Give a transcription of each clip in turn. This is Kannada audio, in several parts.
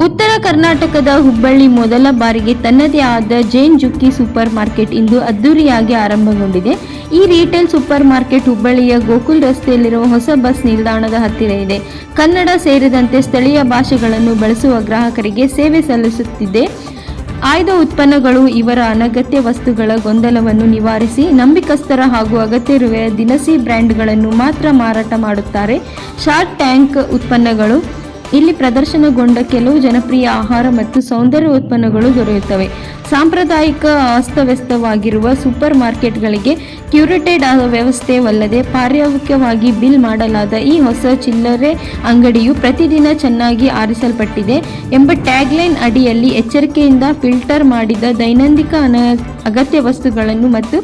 ಉತ್ತರ ಕರ್ನಾಟಕದ ಹುಬ್ಬಳ್ಳಿ ಮೊದಲ ಬಾರಿಗೆ ತನ್ನದೇ ಆದ ಜೇನ್ ಜುಕ್ಕಿ ಸೂಪರ್ ಮಾರ್ಕೆಟ್ ಇಂದು ಅದ್ದೂರಿಯಾಗಿ ಆರಂಭಗೊಂಡಿದೆ. ಈ ರಿಟೇಲ್ ಸೂಪರ್ ಮಾರ್ಕೆಟ್ ಹುಬ್ಬಳ್ಳಿಯ ಗೋಕುಲ್ ರಸ್ತೆಯಲ್ಲಿರುವ ಹೊಸ ಬಸ್ ನಿಲ್ದಾಣದ ಹತ್ತಿರ ಇದೆ. ಕನ್ನಡ ಸೇರಿದಂತೆ ಸ್ಥಳೀಯ ಭಾಷೆಗಳನ್ನು ಬಳಸುವ ಗ್ರಾಹಕರಿಗೆ ಸೇವೆ ಸಲ್ಲಿಸುತ್ತಿದೆ. ಆಯ್ದ ಉತ್ಪನ್ನಗಳು ಇವರ ಅನಗತ್ಯ ವಸ್ತುಗಳ ಗೊಂದಲವನ್ನು ನಿವಾರಿಸಿ ನಂಬಿಕಸ್ಥರ ಹಾಗೂ ಅಗತ್ಯವಿರುವ ದಿನಸಿ ಬ್ರ್ಯಾಂಡ್ಗಳನ್ನು ಮಾತ್ರ ಮಾರಾಟ ಮಾಡುತ್ತಾರೆ. ಶಾರ್ಕ್ ಟ್ಯಾಂಕ್ ಉತ್ಪನ್ನಗಳು ಇಲ್ಲಿ ಪ್ರದರ್ಶನಗೊಂಡ ಕೆಲವು ಜನಪ್ರಿಯ ಆಹಾರ ಮತ್ತು ಸೌಂದರ್ಯ ಉತ್ಪನ್ನಗಳು ದೊರೆಯುತ್ತವೆ. ಸಾಂಪ್ರದಾಯಿಕ ಅಸ್ತವ್ಯಸ್ತವಾಗಿರುವ ಸೂಪರ್ ಮಾರ್ಕೆಟ್ಗಳಿಗೆ ಕ್ಯೂರೇಟೆಡ್ ಆದ ವ್ಯವಸ್ಥೆವಲ್ಲದೆ ಪಾರ್ಯಾವಿಕವಾಗಿ ಬಿಲ್ ಮಾಡಲಾದ ಈ ಹೊಸ ಚಿಲ್ಲರೆ ಅಂಗಡಿಯು ಪ್ರತಿದಿನ ಚೆನ್ನಾಗಿ ಆರಿಸಲ್ಪಟ್ಟಿದೆ ಎಂಬ ಟ್ಯಾಗ್ಲೈನ್ ಅಡಿಯಲ್ಲಿ ಎಚ್ಚರಿಕೆಯಿಂದ ಫಿಲ್ಟರ್ ಮಾಡಿದ ದೈನಂದಿನ ಅಗತ್ಯ ವಸ್ತುಗಳನ್ನು ಮತ್ತು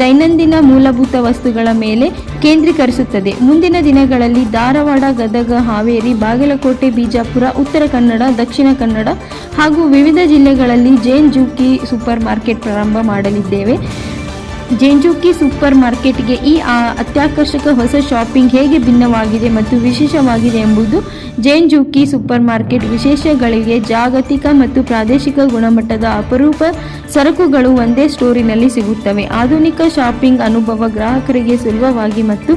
ದೈನಂದಿನ ಮೂಲಭೂತ ವಸ್ತುಗಳ ಮೇಲೆ ಕೇಂದ್ರೀಕರಿಸುತ್ತದೆ. ಮುಂದಿನ ದಿನಗಳಲ್ಲಿ ಧಾರವಾಡ, ಗದಗ, ಹಾವೇರಿ, ಬಾಗಲಕೋಟೆ, ಬಿಜಾಪುರ, ಉತ್ತರ ಕನ್ನಡ, ದಕ್ಷಿಣ ಕನ್ನಡ ಹಾಗೂ ವಿವಿಧ ಜಿಲ್ಲೆಗಳಲ್ಲಿ ಜೇನ್ ಜುಕ್ಕಿ ಸೂಪರ್ ಮಾರ್ಕೆಟ್ ಪ್ರಾರಂಭ ಮಾಡಲಿದ್ದೇವೆ. ಜೇನ್ ಜುಕ್ಕಿ ಸೂಪರ್ ಮಾರ್ಕೆಟ್ಗೆ ಈ ಅತ್ಯಾಕರ್ಷಕ ಹೊಸ ಶಾಪಿಂಗ್ ಹೇಗೆ ಭಿನ್ನವಾಗಿದೆ ಮತ್ತು ವಿಶೇಷವಾಗಿದೆ ಎಂಬುದು ಜೇನ್ ಜುಕ್ಕಿ ಸೂಪರ್ ಮಾರ್ಕೆಟ್ ವಿಶೇಷಗಳಿಗೆ ಜಾಗತಿಕ ಮತ್ತು ಪ್ರಾದೇಶಿಕ ಗುಣಮಟ್ಟದ ಅಪರೂಪ ಸರಕುಗಳು ಒಂದೇ ಸ್ಟೋರಿನಲ್ಲಿ ಸಿಗುತ್ತವೆ. ಆಧುನಿಕ ಶಾಪಿಂಗ್ ಅನುಭವ ಗ್ರಾಹಕರಿಗೆ ಸುಲಭವಾಗಿ ಮತ್ತು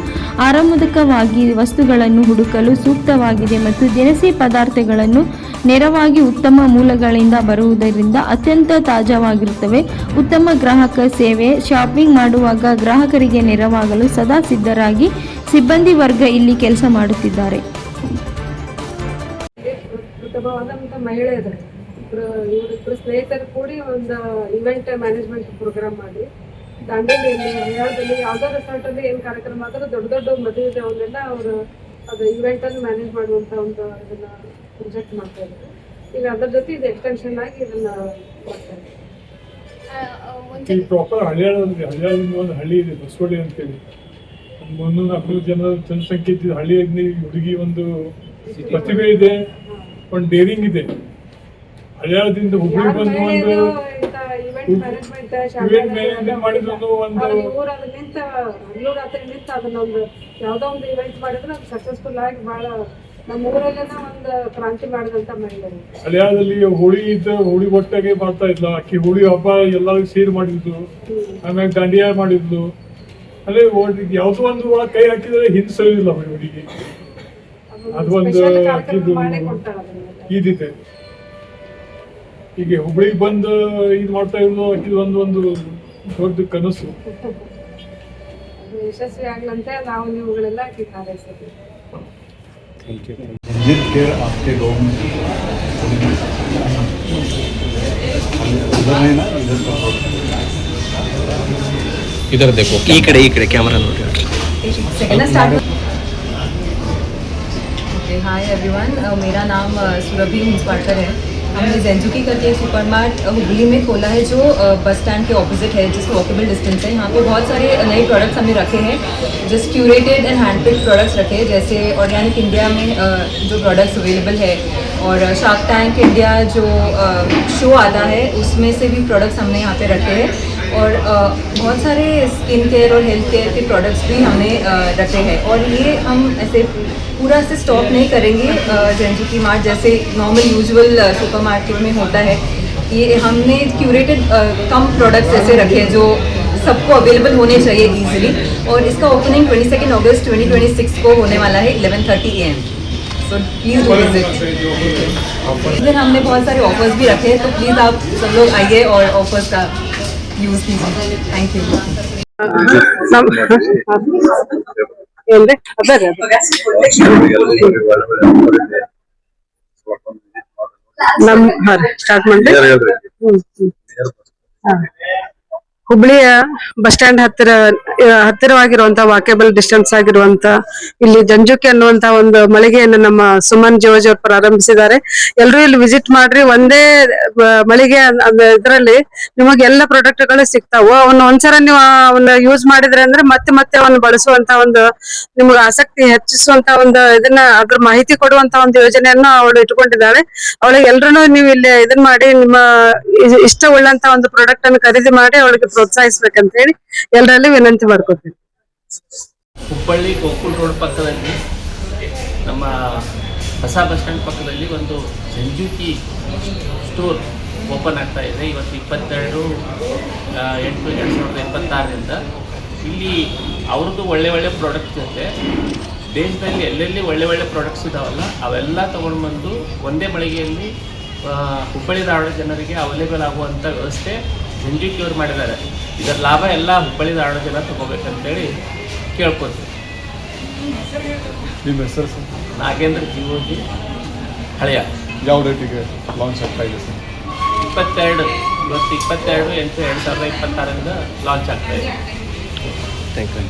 ಆರಾಮದಾಯಕವಾಗಿ ವಸ್ತುಗಳನ್ನು ಹುಡುಕಲು ಸೂಕ್ತವಾಗಿದೆ ಮತ್ತು ದಿನಸಿ ಪದಾರ್ಥಗಳನ್ನು ನೇರವಾಗಿ ಉತ್ತಮ ಮೂಲಗಳಿಂದ ಬರುವುದರಿಂದ ಅತ್ಯಂತ ತಾಜಾವಾಗಿರುತ್ತವೆ. ಉತ್ತಮ ಗ್ರಾಹಕ ಸೇವೆ. ಶಾಪಿಂಗ್ ಮಾಡುವಾಗ ಗ್ರಾಹಕರಿಗೆ ನೆರವಾಗಲು ಸದಾ ಸಿದ್ಧರಾಗಿ ಸಿಬ್ಬಂದಿ ವರ್ಗ ಇಲ್ಲಿ ಕೆಲಸ ಮಾಡುತ್ತಿದ್ದಾರೆ. ಉತ್ತಮವಾದಂಥ ಮಹಿಳೆ ಇದ್ದಾರೆ. ಇವರಿಬ್ಬರು ಸ್ನೇಹಿತರು ಕೂಡಿ ಒಂದು ಇವೆಂಟ್ ಮ್ಯಾನೇಜ್ಮೆಂಟ್ ಪ್ರೋಗ್ರಾಮ್ ಮಾಡಿ ದಾಂಡೇಲಿಯಲ್ಲಿ ಹರಿಯಾಣದಲ್ಲಿ ಯಾವುದೋ ರೆಸಾರ್ಟಲ್ಲಿ ಏನು ಕಾರ್ಯಕ್ರಮ ಆದರೂ ದೊಡ್ಡ ದೊಡ್ಡ ಮದುವೆ ಇದೆ ಅವನ್ನೆಲ್ಲ ಅವರು ಅದು ಇವೆಂಟನ್ನು ಮ್ಯಾನೇಜ್ ಮಾಡುವಂಥ ಒಂದು ಇದನ್ನು ಪ್ರೊಜೆಕ್ಟ್ ಮಾಡ್ತಾ ಇದ್ದಾರೆ. ಈಗ ಅದರ ಜೊತೆ ಇದು ಎಕ್ಸ್ಟೆನ್ಷನ್ ಆಗಿ ಇದನ್ನು ಮಾಡ್ತಾ ಇದ್ದಾರೆ. ಪ್ರಾಪರ್ ಹಳ್ಳಿಯಾಳದಿಂದ ಒಂದು ಹಳ್ಳಿ ಇದೆ ಬಸವಳ್ಳಿ ಅಂತೇಳಿ. 300-400 ಜನರ ಜನಸಂಖ್ಯೆ ಇದ್ದಿದ್ದು ಹಳ್ಳಿಯಲ್ಲಿ ಹುಡುಗಿ ಒಂದು ಪ್ರತಿಭೆ ಇದೆ, ಒಂದು ಡೇರಿಂಗ್ ಇದೆ. ಹಳ್ಳಿಯಾಳದಿಂದ ಹುಬ್ಬಳ್ಳಿ ಬಂದು ಒಂದು ಇವೆಂಟ್ ಮ್ಯಾನೇಜ್ಮೆಂಟ್ ಮಾಡಿದ್ರು ಒಂದು ಊರಲ್ಲಿ ನಿಂತ ಹಲ್ಲೂರು ಹತ್ರ ನಿಂತ ಅದನ್ನ ಒಂದು ಯಾವುದೋ ಒಂದು ಇವೆಂಟ್ ಮಾಡಿದ್ರೆ ಅದು ಸಕ್ಸಸ್ಫುಲ್ ಆಗಿ ಭಾಳ ನಮ್ಮ ಊರಲ್ಲೇನ ಒಂದು ಕ್ರಾಂತಿ ಮಾಡಿದಂತ ಮಹಿಳೆ. ಹಳ್ಳಿಯಾಳದಲ್ಲಿ ಹೋಳಿ ಒಟ್ಟಾಗೆ ಮಾಡ್ತಾ ಇದ್ಲ. ಅಕ್ಕಿ ಹೋಳಿ ಹಬ್ಬ ಎಲ್ಲರಿಗೂ ಸೇರಿ ಮಾಡಿದ್ಲು. ಆಮ್ಯಾಗ ದಾಂಡಿಯಾ ಮಾಡಿದ್ಲು. ಅಲ್ಲೇ ಯಾವ್ದೋ ಒಂದು ಕೈ ಹಾಕಿದ್ರೆ ಹಿಂಸಲಿಲ್ಲ ಹುಡುಗಿ. ಅದು ಒಂದು ಅಕ್ಕಿದು ಇದಿದೆ. ಈಗ ಹುಬ್ಬಳ್ಳಿಗೆ ಬಂದು ಇದು ಮಾಡ್ತಾ ಇರೋದು ಅಕ್ಕಿದು ಒಂದು ದೊಡ್ಡ ಕನಸು. ಯಶಸ್ವಿ ಆಗ್ಲಂತೆ ನಾವು ನೀವುಗಳೆಲ್ಲ ಅಕ್ಕಿ ಹಾರೈಸ್ತೀವಿ. इधर देखो, इकड़े कैमरा नोट. हाय एवरीवन, मेरा नाम सुरभि हिंसपाटकर है. हमने जैन जुकी करके सुपर मार्ट हुबली में खोला है जो बस स्टैंड के ऑपोजिट है, जिसका वॉकेबल डिस्टेंस है. यहाँ पे बहुत सारे नए प्रोडक्ट्स हमने रखे हैं, just curated and hand picked products रखे हैं. जैसे ऑर्गेनिक इंडिया में जो प्रोडक्ट्स अवेलेबल है और शार्क टैंक इंडिया जो शो आता है उसमें से भी प्रोडक्ट्स हमने यहाँ पे रखे हैं. और बहुत सारे स्किन केयर और हेल्थ केयर के प्रोडक्ट्स भी हमने रखे हैं. और ये हम ऐसे पूरा से स्टॉक नहीं करेंगे जैन जुकी मार्ट जैसे नॉर्मल यूजुअल सुपर मार्केट में होता है. ये हमने क्यूरेटेड कम प्रोडक्ट्स ऐसे रखे हैं जो सबको अवेलेबल होने चाहिए ईजिली. और इसका ओपनिंग 22 अगस्त 2026 को होने वाला है 11:30 AM. So please do visit. इधर हमने बहुत सारे ऑफर्स भी रखे हैं, तो प्लीज़ आप सब लोग आइए और ऑफर्स का यूज़ कीजिए. Thank you. ಏನ್ರಿ ಅದ ನಮ್ಮ ಸ್ಟಾರ್ಟ್ ಮಾಡಿ ಹುಬ್ಳಿಯ ಬಸ್ ಸ್ಟ್ಯಾಂಡ್ ಹತ್ತಿರವಾಗಿರುವಂತ ವಾಕೇಬಲ್ ಡಿಸ್ಟೆನ್ಸ್ ಆಗಿರುವಂತ ಇಲ್ಲಿ ಜಂಜುಕಿ ಅನ್ನುವಂತ ಒಂದು ಮಳಿಗೆಯನ್ನು ನಮ್ಮ ಸುಮನ್ ಜೋಜ್ ಅವರು ಪ್ರಾರಂಭಿಸಿದ್ದಾರೆ. ಎಲ್ಲರೂ ಇಲ್ಲಿ ವಿಸಿಟ್ ಮಾಡ್ರಿ. ಒಂದೇ ಮಳಿಗೆ ಇದರಲ್ಲಿ ನಿಮಗೆ ಎಲ್ಲ ಪ್ರಾಡಕ್ಟ್ ಗಳು ಸಿಗ್ತಾವು. ಅವನ್ನ ಒಂದ್ಸಲ ನೀವು ಅವನ್ನ ಯೂಸ್ ಮಾಡಿದ್ರೆ ಅಂದ್ರೆ ಮತ್ತೆ ಅವನ್ನ ಬಳಸುವಂತ ಒಂದು ನಿಮ್ಗೆ ಆಸಕ್ತಿ ಹೆಚ್ಚಿಸುವಂತ ಒಂದು ಇದನ್ನ ಅದ್ರ ಮಾಹಿತಿ ಕೊಡುವಂತ ಒಂದು ಯೋಜನೆಯನ್ನು ಅವಳು ಇಟ್ಕೊಂಡಿದ್ದಾಳೆ. ಅವಳಿಗೆ ಎಲ್ರು ನೀವು ಇಲ್ಲಿ ಇದನ್ನ ಮಾಡಿ ನಿಮ್ಮ ಇಷ್ಟವುಳ್ಳಂತ ಒಂದು ಪ್ರಾಡಕ್ಟ್ ಅನ್ನು ಖರೀದಿ ಮಾಡಿ ಅವಳಿಗೆ ಪ್ರೋತ್ಸಾಹಿಸಬೇಕಂತ ಹೇಳಿ ಎಲ್ಲರಲ್ಲಿ ವಿನಂತಿ ಮಾಡ್ಕೊತೀನಿ. ಹುಬ್ಬಳ್ಳಿ ಗೋಕುಲ್ ರೋಡ್ ಪಕ್ಕದಲ್ಲಿ ನಮ್ಮ ಹೊಸ ಬಸ್ ಸ್ಟ್ಯಾಂಡ್ ಪಕ್ಕದಲ್ಲಿ ಒಂದು ಜಂಜುಕಿ ಸ್ಟೋರ್ ಓಪನ್ ಆಗ್ತಾ ಇದೆ. ಇವತ್ತು 22/8/2026 ಇಲ್ಲಿ ಅವ್ರದ್ದು ಒಳ್ಳೆ ಪ್ರಾಡಕ್ಟ್ಸ್ ಜೊತೆ ದೇಶದಲ್ಲಿ ಎಲ್ಲೆಲ್ಲಿ ಒಳ್ಳೆ ಪ್ರಾಡಕ್ಟ್ಸ್ ಇದಾವಲ್ಲ ಅವೆಲ್ಲ ತೊಗೊಂಡು ಬಂದು ಒಂದೇ ಮಳಿಗೆಯಲ್ಲಿ ಹುಬ್ಬಳ್ಳಿ ಧಾರವಾಡ ಜನರಿಗೆ ಅವೈಲೇಬಲ್ ಆಗುವಂಥ ವ್ಯವಸ್ಥೆ ಜಂಜುಕಿಯವರು ಮಾಡಿದ್ದಾರೆ. ಇದರ ಲಾಭ ಎಲ್ಲ ಹುಬ್ಬಳ್ಳಿ ಧಾರವಾಡ ಜನ ತಗೋಬೇಕಂತೇಳಿ ಕೇಳ್ಕೊತೀವಿ. ನಿಮ್ಮ ಹೆಸರು ಸರ್? ನಾಗೇಂದ್ರ ಜೀವೋಜಿ ಹಳೆಯ. ಯಾವ ಡೇಟಿಗೆ ಲಾಂಚ್ ಆಗ್ತಾ ಇದೆ ಸರ್? 22 ಇವತ್ತು 22/8/2026 ಲಾಂಚ್ ಆಗ್ತಾ ಇದೆ. Thank you.